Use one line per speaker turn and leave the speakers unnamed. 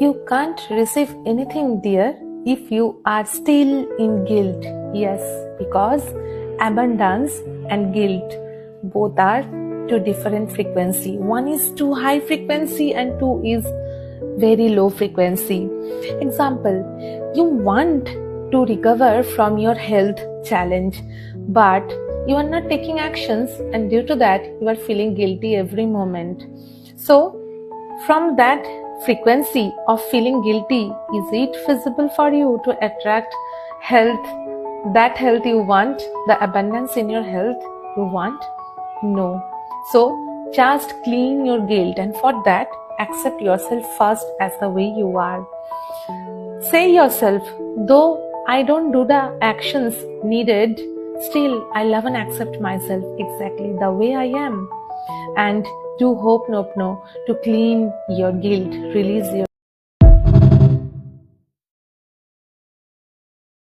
You can't receive anything, dear, if you are still in guilt. Yes, because abundance and guilt both are two different frequency. One is too high frequency and two is very low frequency. Example, you want to recover from your health challenge, but you are not taking actions, and due to that you are feeling guilty every moment. So from that frequency of feeling guilty, is it feasible for you to attract health, that health you want, the abundance in your health you want? No. So just clean your guilt, and for that accept yourself first as the way you are. Say yourself, though I don't do the actions needed, still I love and accept myself exactly the way I am. And do Ho'oponopono to clean your guilt, release your